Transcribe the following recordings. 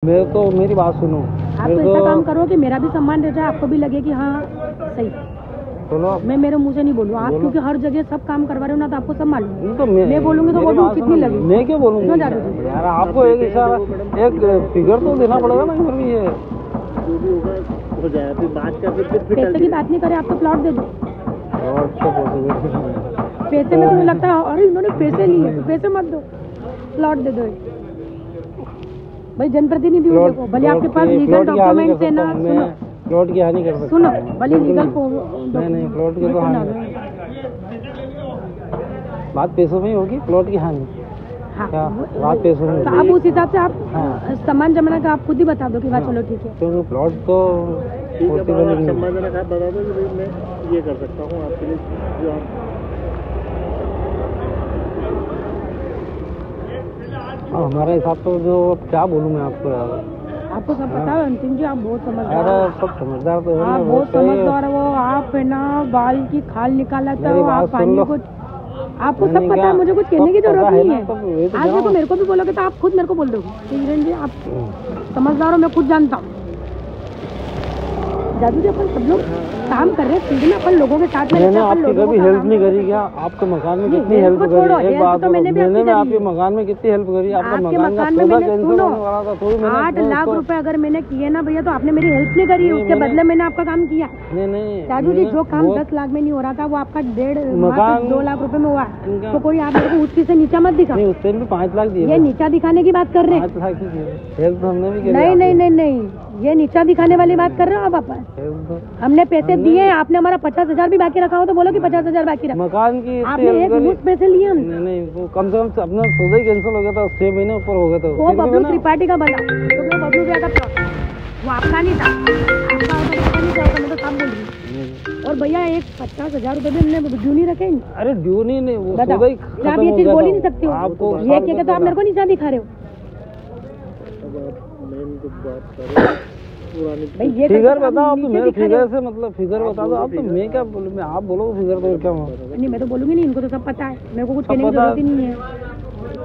मेरे तो मेरी बात सुनो। आप तो ऐसा काम करो कि मेरा भी सम्मान रह जाए, आपको भी लगे कि हाँ सही। बोलो। मैं मेरे मुंह से नहीं बोलूँ, आप क्योंकि हर जगह सब काम करवा रहे हो ना, तो आपको सब मालूम। तो मैं बोलूंगी तो बोलूँ कितनी लगी। मैं क्यों बोलूँगा यार, आपको एक इशारा एक फिगर तो देना पड़ेगा ना। फिर भी ये हो जाए फिर बात का पैसे की बात नहीं करे, आप तो प्लॉट दे दो। पैसे में तुम्हें लगता है अरे इन्होंने पैसे लिए तो पैसे मत दो, प्लॉट दे दो। भाई जनप्रतिनिधि हो, देखो भले आपके पास लीगल डॉक्यूमेंट है ना, सुनो प्लॉट की हानि कर सकता सुनो भले लीगल नहीं प्लॉट की तो हानि, बात पैसों में ही होगी। प्लॉट की हानि क्या बात पैसों में? तो आप उस हिसाब से आप सामान जमाना का आप खुद ही बता दो कि हाँ चलो ठीक है। क्योंकि प्लॉट तो सम्मान आप बता दो कि मैं ये कर सकता हूँ आपके लिए जो हमारे हिसाब तो जो क्या बोलूँ मैं आपको यार, आपको सब पता है अंतिम जी, आप बहुत समझदार। अरे सब समझदार तो है, आप बहुत समझदार हो। आप है ना बाल की खाल निकाला था, आप पानी को, आपको सब पता है, मुझे कुछ कहने की जरूरत नहीं है। आज देखो मेरे को भी बोलोगे तो आप खुद मेरे को बोल दोगे किरण जी आप समझदार हो, मैं खुद जानता हूँ। जादू जी अपन सब लोग काम कर रहे हैं फील्ड में, अपन लोगों के साथ में आपकी कभी हेल्प नहीं करी क्या? आपके मकान में कितनी हेल्प करी? एक बात तो मैंने आपके मकान में कितनी हेल्प करी? आपका मकान में मैंने सुनो 8 लाख रुपए अगर मैंने किए ना भैया, तो आपने मेरी हेल्प नहीं करी, उसके बदले मैंने आपका काम किया। नहीं जादू जी जो काम 10 लाख में नहीं हो रहा था वो आपका 2 लाख रुपए में हुआ, तो कोई आप मेरे को उसकी से नीचा मत दिखा। उससे भी 5 लाख दिए, ये नीचा दिखाने की बात कर रहे हैं। 5 लाख हेल्प हमने भी नहीं, ये नीचा दिखाने वाली बात कर रहे हो आप अपन। हमने पैसे दिए, आपने हमारा 50,000 भी बाकी रखा हो तो बोलो कि 50,000 बाकी रखा। मकान की आपने एक मुश्त पैसे लिए हमने। नहीं वो कम से कम अपना सौदा ही कैंसिल हो गया था, 6 महीने ऊपर हो गया था। वो बबलू त्रिपाठी का बना, तो बबलू भैया का प्लॉट वो आपका नहीं था, आपका होता नहीं था, मैं तो सब बोल रही। और भैया एक 50,000 रुपए भी हमने ड्यू नहीं रखे। अरे ड्यू नहीं वो बताओ, आप ये चीज बोल ही नहीं सकते हो आपको, ये क्या तो आप मेरे को नीचा दिखा रहे हो। ये फिगर बताओ आप, तो मेरे फिगर से मतलब फिगर बता दो आप, तो मैं क्या बोलूं? मैं आप बोलो फिगर तो क्या? नहीं मैं तो बोलूंगी नहीं, इनको तो सब पता है, मेरे को कुछ कहने की जरूरत ही नहीं है।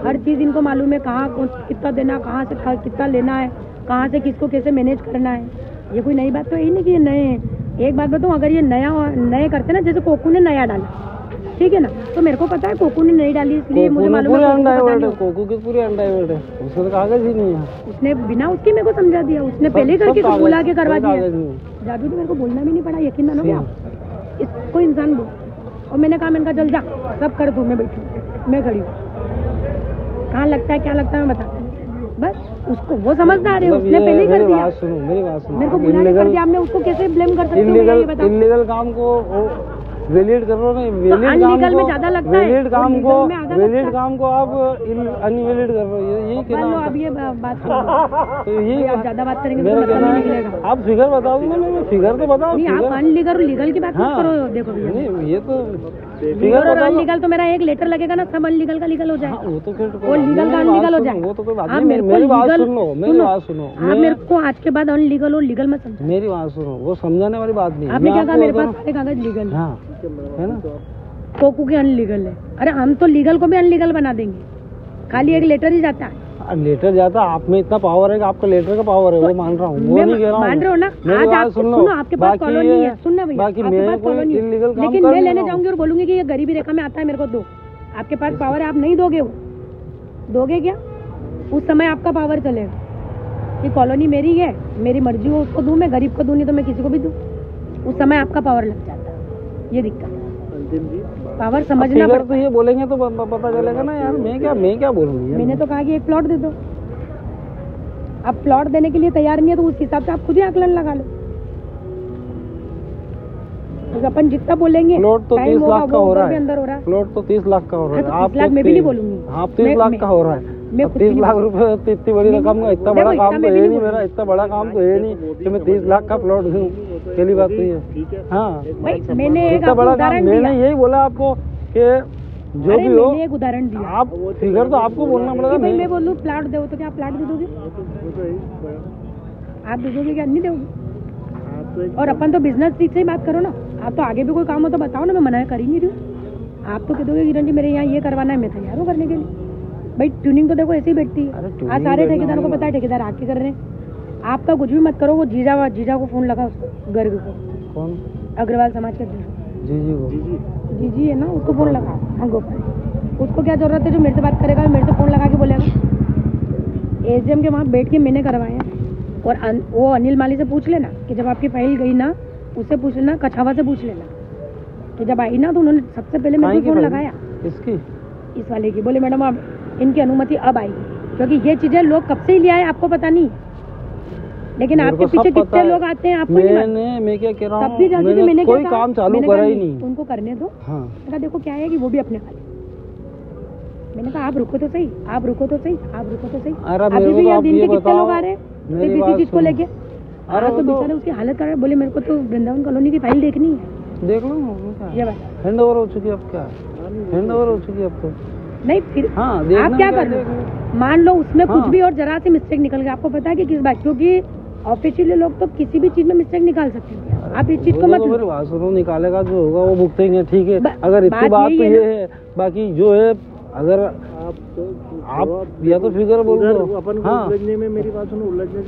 हर चीज इनको मालूम है, कहाँ कितना देना, कहाँ से कितना लेना है, कहाँ से किसको कैसे मैनेज करना है। ये कोई नई बात तो है नहीं कि ये नए हैं। एक बात बताऊँ, अगर ये नए करते ना, जैसे कोकू ने नया डाला ठीक है ना, तो मेरे को पता है कोकू ने नहीं डाली, इसलिए मुझे मालूम है कोकू की पूरी अनडाइवर्ट है, उसका तो कागज ही नहीं है। उसने बिना उसके मेरे को समझा दिया, उसने पहले करके बुला के करवा दिया। जादू जी मेरे को बोलना भी नहीं पड़ा, यकीन मानोगे आप, इसको इंसान बोल। और मैंने कहा, मैंने कहा चल जा सब कर दो, मैं बैठी मैं खड़ी हूँ, कहाँ लगता है क्या लगता है मैं बता, बस उसको वो समझदार है, उसने पहले ही कर दिया। मेरी बात सुनो, मेरे को बुला के कर दिया आपने, उसको कैसे ब्लेम कर सकते हो? इल्लीगल काम को वैलिड कर लो, नहीं अनलीगल में ज्यादा लगता है, वैलिड काम को आप अनवैलिड कर रहे हो, यही कहना। अब ये बात तो यही आप ज्यादा बात करेंगे तो मतलब नहीं निकलेगा। आप फिगर बताओ ना, मैं फिगर तो बताओ। नहीं आप अनलीगल लीगल की बात मत करो। देखो नहीं ये तो लीगल और अनलीगल तो मेरा एक लेटर लगेगा ना, सब अनलीगल का लीगल हो जाए, वो तो फिर वो लीगल का अनलीगल हो जाए। वो तो कोई बात नहीं, मेरी बात सुनो, आप मेरे को आज के बाद अनलीगल और लीगल मत समझो। मेरी बात सुनो, वो समझाने वाली बात नहीं। आपने क्या कहा? मेरे पास सारे कागज लीगल है ना, कोकू के अनलीगल है। अरे हम तो लीगल को भी अनलीगल बना देंगे, खाली एक लेटर ही जाता है। लेटर जाता, आप में इतना पावर है कि आपका लेटर का पावर है, वो मान रहा हूँ, वो नहीं कह रहा हूँ। मान रहे हो ना? आज आप सुनो, आपके पास कॉलोनी है, सुनना भैया, आपके पास कॉलोनी है, लेकिन मैं लेने जाऊंगी और बोलूंगी कि ये गरीबी रेखा में आता है, मेरे को दो। आपके पास पावर है, आप नहीं दोगे, वो दोगे क्या? उस समय आपका पावर चलेगा कि कॉलोनी मेरी है, मेरी मर्जी हो उसको दूं, मैं गरीब को दूं, नहीं तो मैं किसी को भी दूं। उस समय आपका पावर लग जाता है, ये दिक्कत है। पावर समझना पड़ता है। तो ये बोलेंगे तो पता चलेगा ना यार, मैं क्या बोलूंगी? मैंने तो कहा कि एक प्लॉट दे दो। आप प्लॉट देने के लिए तैयार नहीं है तो उस हिसाब से आप खुद ही आकलन लगा लो। तो अपन जितना बोलेंगे, प्लॉट तो 30 लाख का हो रहा है, प्लॉट तो 30 लाख का हो रहा है। आप 30 लाख मैं भी नहीं बोलूंगी, आप 30 लाख का हो रहा है। 30 लाख रुपए इतनी बड़ी रकम का, इतना बड़ा काम तो है नहीं मेरा, इतना बड़ा काम तो है नहीं कि मैं 30 लाख का प्लॉट दूं। पहली बात तो ये, हाँ मैंने एक बड़ा काम, मैंने यही बोला आपको कि जो भी हो, एक उदाहरण दिया। आप फिगर तो आपको बोलना पड़ेगा। मैं बोलूँ प्लॉट दो तो क्या आप प्लॉट दे दोगे? आप दे दोगे क्या? नहीं दोगे। और अपन तो बिजनेस से ही बात करो ना, आप तो आगे भी कोई काम हो तो बताओ ना, मैं मना कर ही नहीं रही हूँ। आप तो कह दोगे किरण जी मेरे यहाँ ये करवाना है, मैं तैयार हूँ करने के लिए। भाई ट्यूनिंग तो देखो ऐसे ही बैठती है। आज सारे ठेकेदारों को पता है ठेकेदार आके कर रहे हैं। आपका कुछ भी मत करो, वो जीजा को फोन लगा, उसको गर्ग को, कौन, अग्रवाल समाज के अध्यक्ष जीजी को, जीजी है ना, उसको फोन लगा। हाँ गोपाल, उसको क्या जरूरत है जो मेरे से बात करेगा, मेरे से फोन लगा के बोलेगा। एसडीएम के वहाँ बैठ के मैंने करवाया। और वो अनिल माली से पूछ लेना कि जब आपकी फाइल गई ना, उससे पूछ लेना, कछावा से पूछ लेना कि जब आई ना तो उन्होंने सबसे पहले मेरे को फोन लगाया। इसकी, इस वाले की। बोले मैडम अब इनकी अनुमति अब आई, क्योंकि ये चीजें लोग कब से ही ले आए आपको पता नहीं, लेकिन आपके पीछे कितने लोग आते हैं आपको मैं क्या कह रहा हूँ, मैंने कोई काम चालू करा ही नहीं, उनको करने दो। हाँ। मैंने देखो क्या है कि वो भी अपने वाले। मैंने कहा आप रुको तो सही, आप रुको तो सही, आप रुको तो सही। अभी भी यहाँ दिन के कितने लोग आ रहे हैं किसी चीज को लेके। अरे तो बेचारे उसकी हालत कर रहे। बोले मेरे को तो वृंदावन कॉलोनी की फाइल देखनी है। देख लो, ये हैंड ओवर हो चुकी है। अब क्या हैंड ओवर हो चुकी है अब तो नहीं, फिर हाँ, आप क्या कर लो, मान लो उसमें कुछ भी और जरा सी मिस्टेक निकल गया, आपको पता है कि किस बात, क्योंकि ऑफिशियली लोग तो किसी भी चीज में मिस्टेक निकाल सकते हैं। आप इस चीज को मत मेरी बात सुनो, निकालेगा जो होगा वो भुगतेंगे, ठीक है। अगर इतनी बात तो ये है, बाकी जो है अगर आप या तो फिगर बोल दो। हाँ, उलझने में मेरी बात सुनो,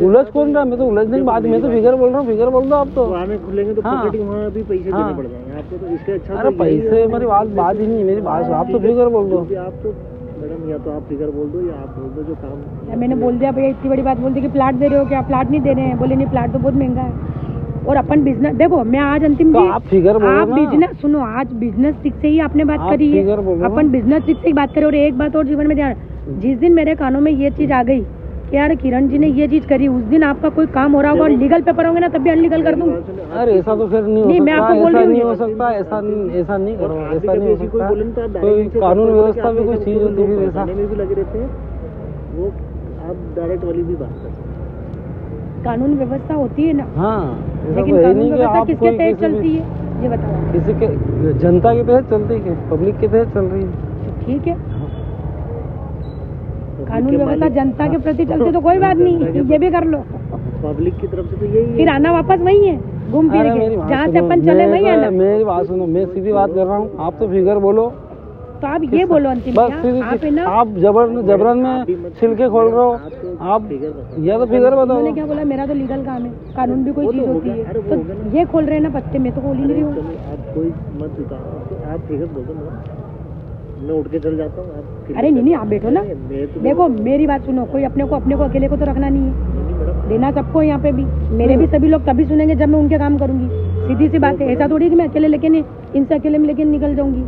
उलझ कौन रहा, मैं तो उलझने की बात, मैं तो फिगर बोल रहा हूँ, फिगर बोल दो आप तो। वहाँ में खुलेंगे तो वहाँ भी पैसे देने पड़ जाएंगे आपको, तो इससे अच्छा। अरे पैसे मेरी बात ही नहीं, मेरी बात, आप तो फिगर बोल दो। आप तो मैडम या तो आप फिगर बोल दो या आप बोल दो जो काम। मैंने बोल दिया भैया, इतनी बड़ी बात बोल दी कि प्लाट दे रहे हो क्या, प्लाट नहीं दे रहे हैं। बोले नहीं, प्लाट तो बहुत महंगा है। और अपन बिजनेस देखो, मैं आज अंतिम तो आप फिगर बोलो, आप बिजनेस सुनो, आज बिजनेस सिक से ही आपने बात करी है, अपन बिजनेस सिक से ही बात करें। और एक बात और जीवन में ध्यान, जिस दिन मेरे कानों में ये चीज आ गई कि यार किरण जी ने ये चीज करी, उस दिन आपका कोई काम हो रहा होगा और लीगल पेपर होंगे ना, तब भी अनलीगल कर दूँ। अरे ऐसा तो फिर नहीं, मैं आपको बोल रही हूँ, नहीं हो सकता, ऐसा नहीं करो, ऐसा नहीं हो सकता। कोई कानून व्यवस्था में कोई चीज होती है ऐसा भी लगे रहते हैं, वो आप डायरेक्ट वाली भी बात कर सकते हैं। कानून व्यवस्था होती है ना, हाँ, लेकिन कानून व्यवस्था किसके तहत चलती है ये बताओ। किसी के, जनता के तहत चलती है, पब्लिक के तहत चल रही है, ठीक है। कानून व्यवस्था जनता के प्रति चलती तो कोई बात नहीं, ये भी कर लो। पब्लिक की तरफ से तो यही, फिर आना वापस वही है, घूम फिर के जहाँ से अपन चले वही आना। मेरी बात सुनो, मैं सीधी बात कर रहा हूँ, आप तो फिगर बोलो। तो आप ये बोलो अंतिम, आप जबरन में छिलके खोल रहे हो, आप या तो फिगर बताओ। मैंने क्या बोला, मेरा तो लीगल काम है, कानून भी कोई चीज होती है, तो ये खोल रहे हैं ना पत्ते, मैं तो खोल ही नहीं रही हूँ। आप कोई मत बताओ, आप फिगर बोल दो, मैं उठ के चल जाता हूँ। अरे नहीं, आप बैठो ना। देखो मेरी बात सुनो, कोई अपने को अकेले को तो रखना नहीं है, देना सबको। यहाँ पे भी मेरे भी सभी लोग तभी सुनेंगे जब मैं उनके काम करूंगी, सीधी सी बात है। ऐसा थोड़ी कि मैं अकेले लेके इनसे अकेले में लेके निकल जाऊंगी।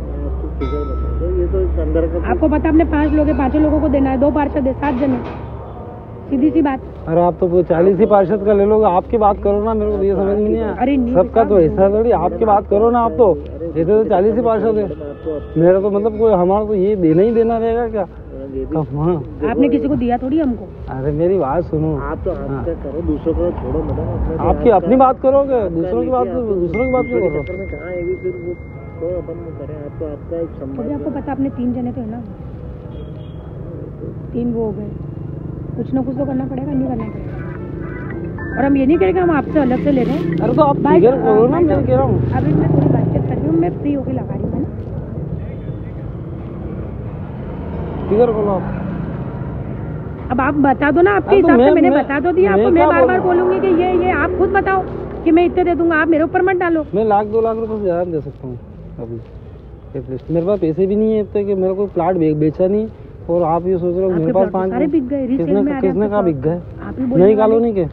ये तो अंदर का आपको पता, अपने 5 लोग है, 5 लोगों को देना है, 2 पार्षद है, 7 जन है, सीधी सी बात। अरे आप तो 40 ही पार्षद का ले लोगे, आपकी बात करो ना, मेरे को ये समझ में नहीं है। अरे सबका तो ऐसा थोड़ी, आपकी बात करो ना आप तो। ऐसे तो 40 ही पार्षद है, मेरा तो मतलब कोई हमारा तो ये देना ही देना रहेगा क्या। हाँ, आपने किसी को दिया थोड़ी हमको। अरे मेरी बात सुनो, आप तो आपका करो, दूसरों को छोड़ो मैडम। आपकी अपनी बात करोगे, दूसरों की बात क्यों करो। कहाँ है फिर वो तो अपन करें, आपको आपका संबंध। आपको पता अपने 3 जने तो है ना, 3 वो हो गए, कुछ ना कुछ तो करना पड़ेगा, नहीं करना पड़ेगा। और हम ये नहीं करेंगे हम आपसे अलग से ले रहे हैं। अरे तो आप फिगर करो ना, मैं कह रहा हूँ। अभी मैं थोड़ी बातचीत कर रही हूँ, मैं फ्री होके लगा रही हूँ ना, फिगर करो आप। अब आप बता दो ना, आपके हिसाब से मैंने बता तो दिया आपको। मैं बार बोलूंगी कि ये आप खुद बताओ कि मैं इतने दे दूंगा, आप मेरे ऊपर मत डालो। मैं 1-2 लाख रुपए से ज्यादा दे सकता हूँ अभी एटलीस्ट। मेरे पास पैसे भी नहीं है इतने कि मेरा कोई प्लाट बेचा नहीं, और आप ये सोच रहे हो मेरे पास 5 बिक गए। किसने कहा बिक गए? नई कॉलोनी के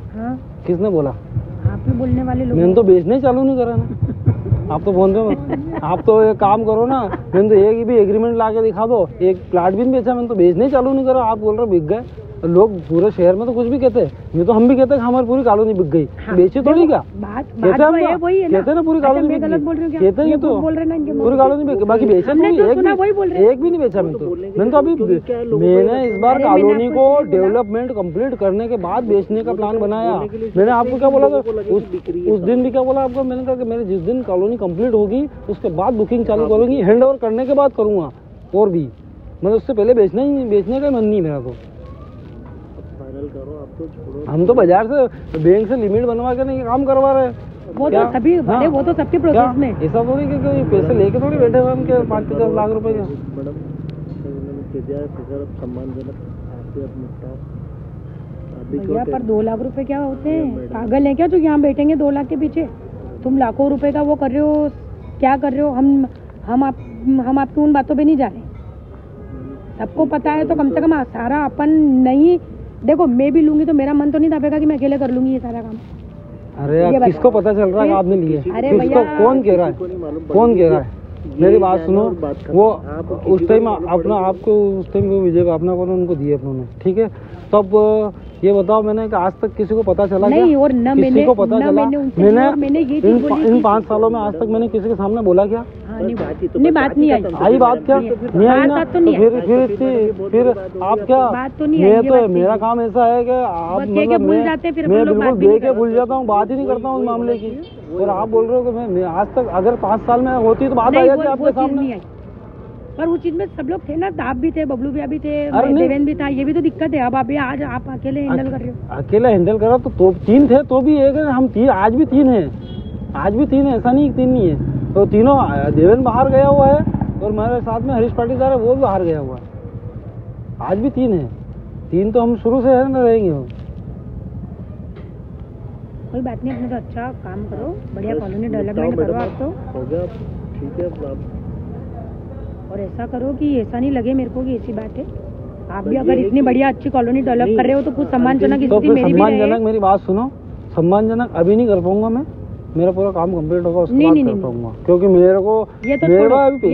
किसने बोला? आप ही बोलने वाले लोग। मैंने तो बेचने चालू नहीं करा ना। आप तो बोल रहे हो, आप तो एक काम करो ना, मैंने तो एक भी एग्रीमेंट ला के दिखा दो, एक प्लाट भी नहीं बेचा, मैंने तो बेचने चालू नहीं करा। आप बोल रहे हो बिक गए। लोग पूरे शहर में तो कुछ भी कहते हैं, ये तो हम भी कहते हैं कि हमारी पूरी कॉलोनी बिक गई। बेची थोड़ी क्या कहते हैं ना, पूरी कॉलोनी बिक गई कहते हैं, तो पूरी कॉलोनी बिक गई, बाकी बेचा नहीं, एक भी नहीं बेचा। मैंने तो अभी मैंने इस बार कॉलोनी को डेवलपमेंट कंप्लीट करने के बाद बेचने का प्लान बनाया। मैंने आपको क्या बोला था उस दिन भी, क्या बोला आपको? मैंने कहा कि मेरे जिस दिन कॉलोनी कंप्लीट होगी उसके बाद बुकिंग चालू करूंगी, हैंड ओवर करने के बाद करूंगा। और भी मतलब उससे पहले बेचने का मन नहीं मेरा। तो करो, आप तो छोड़ो। हम तो बाजार से बैंक से लिमिट बनवा के नहीं काम करवा रहे। वो तो सभी हाँ, वो तो सबके प्रोसेस में। ऐसा थोड़ी कि कोई पैसे लेके थोड़ी बैठे हुए हम के 5-50 लाख रुपए के। मैडम दे दिया है फिर अब सम्मानजनक आपसे अब निपटाओ। भैया पर 2 लाख रुपए क्या होते हैं? पागल है क्या जो यहाँ बैठेंगे 2 लाख के पीछे? तुम लाखों रुपए का वो कर रहे हो, क्या कर रहे हो? हम आपकी उन बातों पे नहीं जा रहे। सबको पता है तो कम से कम सारा अपन नहीं। देखो मैं भी लूंगी तो मेरा मन तो नहीं दबेगा कि मैं अकेले कर लूंगी ये सारा काम। अरे यार किसको पता चल रहा है आपने लिए? किसको? कौन कह रहा है? कौन कह रहा है? मेरी बात सुनो, वो उस टाइम अपना आपको उस टाइम वो विजय अपना को उनको दिए अपनों ने, ठीक है? तब ये बताओ मैंने कि आज तक किसी को पता चला नहीं क्या? और न किसी मैंने को पता चला? मैंने ये चीज बोली इन 5 सालों में आज तक मैंने किसी के सामने बोला क्या? नहीं बात नहीं आई बात क्या नहीं आई ना? तो फिर आप क्या बात तो नहीं मैं तो मेरा काम ऐसा है कि आप मतलब मैं बिल्कुल दे के भूल जाता हूँ, बात ही नहीं करता हूँ उस मामले की। और आप बोल रहे हो कि मैं आज तक अगर 5 साल में होती तो बात आ जाती आपके सामने। पर उस चीज में सब लोग थे ना, आप भी थे, बबलू भैया भी थे, देवेंद्र भी था। ये भी तो दिक्कत है। अब अभी आज आप अकेले हैंडल कर रहे हो। अकेले हैंडल कर रहा तो 3 थे तो भी एक है, हम 3 आज भी 3 है, आज भी 3 है, ऐसा नहीं 3 नहीं है। तो तीनों देवेंद्र बाहर गया हुआ है और हमारे साथ में हरीश पाटीदार है वो भी बाहर गया हुआ है। आज भी 3 है, 3 तो हम शुरू से है ना रहेंगे। कोई बात नहीं, अपने तो अच्छा काम करो, बढ़िया कॉलोनी डेवलपमेंट करो। आप तो हो गया ठीक है आप, और ऐसा करो कि ऐसा नहीं लगे मेरे को कि ऐसी बात है। आप भी अगर इतनी बढ़िया अच्छी कॉलोनी डेवलप कर रहे हो तो कुछ सम्मानजनक स्थिति मेरी भी रहे। सम्मानजनक, मेरी बात सुनो, सम्मानजनक अभी नहीं कर पाऊंगा मैं, मेरा पूरा काम कंप्लीट होगा उसके बाद कर पाऊंगा, क्योंकि मेरे को ये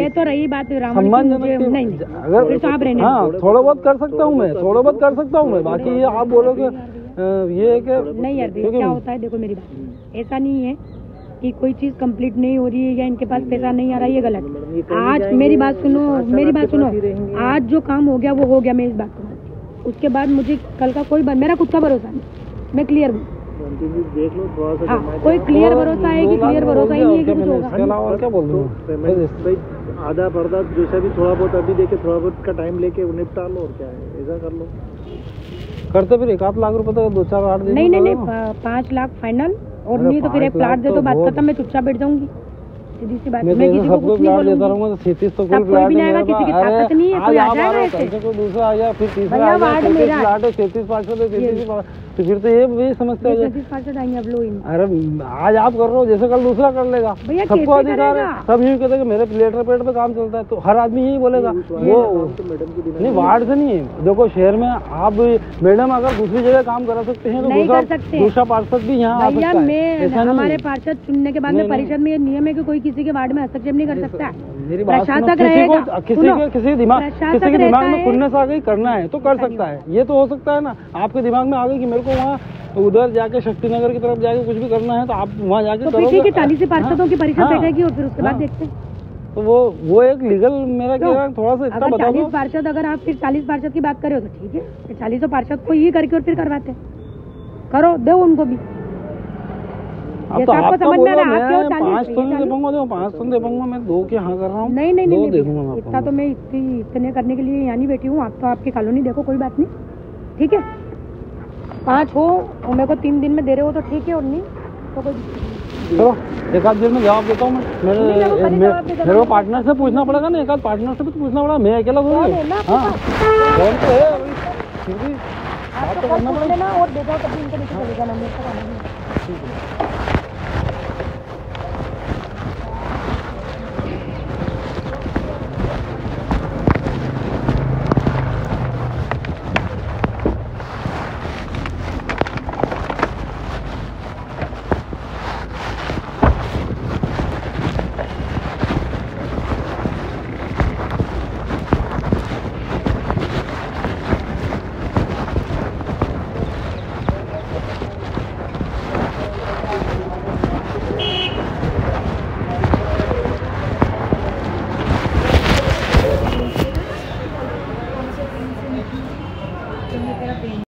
तो रही बात सम्मानजनक। अगर हाँ थोड़ा बहुत कर सकता हूँ मैं, थोड़ा बहुत कर सकता हूँ मैं, बाकी ये आप बोलोगे ये है कि नहीं यार क्या होता है। देखो मेरी बात, ऐसा नहीं है कि कोई चीज कंप्लीट नहीं हो रही है या इनके पास पैसा नहीं आ रहा है, ये गलत। आज मेरी बात सुनो, आज जो काम हो गया वो हो गया, मैं इस बात को, उसके बाद मुझे कल का कोई मेरा खुद का भरोसा नहीं, मैं क्लियर हूँ। देख लो थोड़ा सा। हाँ, कोई क्लियर भरोसा है कि क्लियर भरोसा ही नहीं है कि कुछ होगा। और क्या बोल दूँ भाई, आधा पर्दा जैसा भी थोड़ा बहुत अभी देखे, थोड़ा बहुत का टाइम लेके निपटा लो और क्या है, ऐसा कर लो। करते फिर 1-8 लाख रुपए तक 2-4 8 दिन नहीं 5 लाख फाइनल, और नहीं तो फिर एक प्लाट दे दो, बात खत्म। मैं चुपचाप बैठ जाऊंगी, सीधी सी बात। मैं किसी को कुछ नहीं बोलूंगी। 37 तो कोई प्लाट नहीं आएगा, किसी की ताकत नहीं है, कोई आ जाएगा ऐसे। कोई दूसरा आ जाए, फिर तीसरा आ जाए, 37 प्लाट है, 37 पार्षद है, 33 तो फिर तो ये समस्या है। 37 पार्षद आएंगे अब लो। अरे आज आप कर रहे हो, जैसे कल दूसरा कर लेगा, सबको अधिकार है। सब यूँ कहते हैं मेरे लेटर पेड पे काम चलता है, तो हर आदमी यही बोलेगा। वो नहीं वार्ड से नहीं है। देखो शहर में आप मैडम अगर दूसरी जगह काम करा सकते हैं तो दूसरा पार्षद भी यहाँ आ सकता है। हमारे पार्षद चुनने के बाद में परिषद में ये नियम है कि कोई किसी के वार्ड में हस्तक्षेप नहीं कर सकता। मेरी बात सुनो, किसी के दिमाग में खुन्नस आ गई करना है तो कर सकता है, ये तो हो सकता है ना। आपके दिमाग में आ गई कि मेरे को वहाँ उधर जाके शक्तिनगर की तरफ जाके कुछ भी करना है तो आप वहाँ जाके करोगे। 40 पार्षदों की परिषद बैठेगी और फिर उसके बाद देखते हैं। तो वो एक लीगल मेरा क्या थोड़ा सा इतना बता दो। 40 पार्षद अगर आप फिर 40 पार्षद की बात करो तो ठीक है, फिर 40 पार्षद को ही करके और फिर करवाते करो, दो उनको भी। अब तो आपको समझ में आ रहा है, 5 तो नहीं दे पाऊंगा, 5 तो दे पाऊंगा मैं, 2 के यहाँ कर रहा हूँ। नहीं देखूंगा इतना तो मैं इतने करने के लिए यहाँ नहीं बैठी हूँ। आप तो आपकी कॉलोनी देखो, कोई बात नहीं, ठीक है। 5 हो और मेरे को 3 दिन में दे रहे हो तो ठीक है, और नहीं तो कोई। चलो 1-8 दिन में जवाब देता हूँ मैं। मेरे को पार्टनर से पूछना पड़ेगा ना, 1-8 पार्टनर से भी पूछना पड़ेगा, मैं अकेला थोड़ी। हाँ कौन तो है फिर भी बात तो करना पड़ेगा। और दे दो तभी इनके नीचे चले जाना।